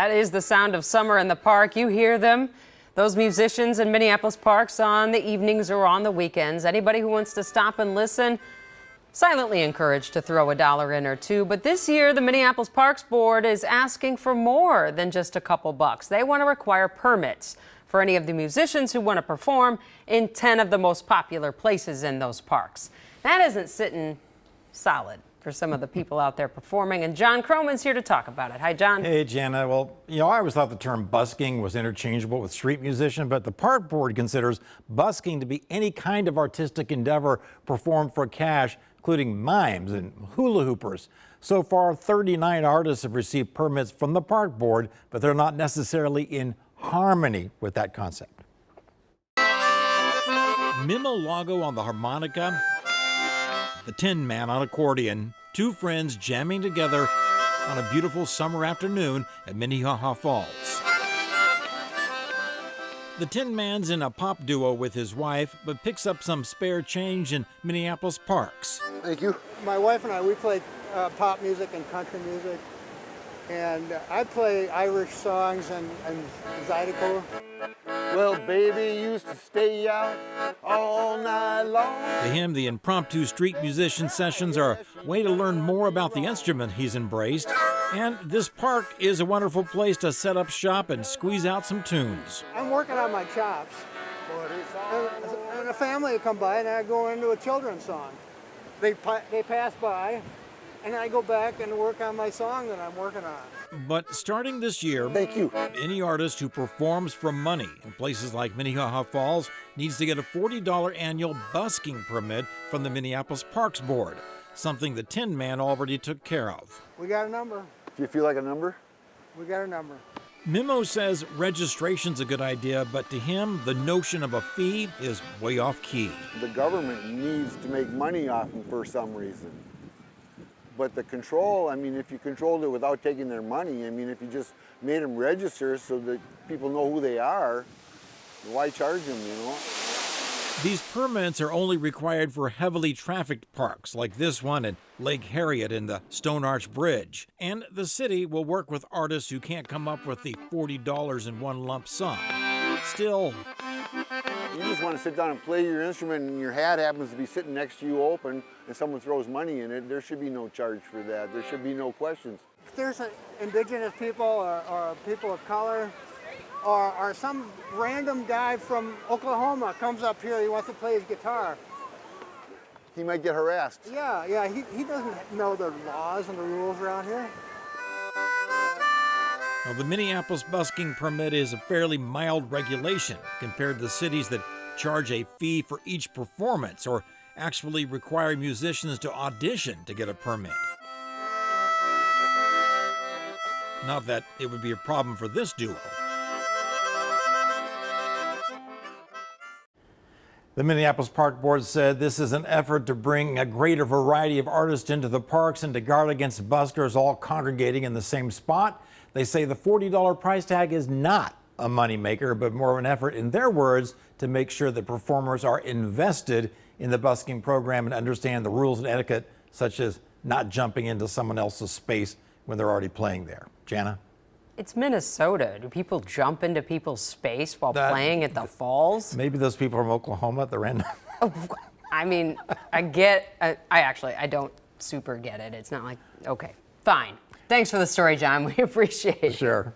That is the sound of summer in the park. You hear them, those musicians in Minneapolis parks on the evenings or on the weekends. Anybody who wants to stop and listen, silently encouraged to throw $1 in or two. But this year, the Minneapolis Parks Board is asking for more than just a couple bucks. They want to require permits for any of the musicians who want to perform in 10 of the most popular places in those parks. That isn't sitting solid for some of the people out there performing, and John Croman's here to talk about it. Hi, John. Hey, Jana. Well, I always thought the term busking was interchangeable with street musician, but the park board considers busking to be any kind of artistic endeavor performed for cash, including mimes and hula hoopers. So far, 39 artists have received permits from the park board, but they're not necessarily in harmony with that concept. Mimo Lago on the harmonica, the Tin Man on accordion, two friends jamming together on a beautiful summer afternoon at Minnehaha Falls. The Tin Man's in a pop duo with his wife, but picks up some spare change in Minneapolis parks. Thank you. My wife and I, we play pop music and country music, and I play Irish songs and Zydeco. Well, baby used to stay out all night long. To him, the impromptu street musician sessions are a way to learn more about the instrument he's embraced. And this park is a wonderful place to set up shop and squeeze out some tunes. I'm working on my chops, and a family will come by, and I go into a children's song. They pass by, and I go back and work on my song that I'm working on. But starting this year, Thank you. any artist who performs for money in places like Minnehaha Falls needs to get a $40 annual busking permit from the Minneapolis Parks Board, something the Tin Man already took care of. We got a number. Do you feel like a number? We got a number. Mimo says registration's a good idea, but to him, the notion of a fee is way off key. The government needs to make money off them for some reason. But the control, I mean, if you controlled it without taking their money, I mean, if you just made them register so that people know who they are, why charge them, These permits are only required for heavily trafficked parks like this one at Lake Harriet and the Stone Arch Bridge. And the city will work with artists who can't come up with the $40 in one lump sum. Still, You just want to sit down and play your instrument and your hat happens to be sitting next to you open and someone throws money in it, there should be no charge for that. There should be no questions. If there's indigenous people or people of color, or some random guy from Oklahoma comes up here, he wants to play his guitar. He might get harassed. Yeah, he doesn't know the laws and the rules around here. Now, the Minneapolis busking permit is a fairly mild regulation compared to the cities that charge a fee for each performance or actually require musicians to audition to get a permit. Not that it would be a problem for this duo. The Minneapolis Park Board said this is an effort to bring a greater variety of artists into the parks and to guard against buskers all congregating in the same spot. They say the $40 price tag is not a moneymaker, but more of an effort, in their words, to make sure that performers are invested in the busking program and understand the rules and etiquette, such as not jumping into someone else's space when they're already playing there. Jana? It's Minnesota. Do people jump into people's space while playing at the falls? Maybe those people from Oklahoma at the random. I mean, I don't super get it. It's not like, okay, fine. Thanks for the story, John. We appreciate it. Sure.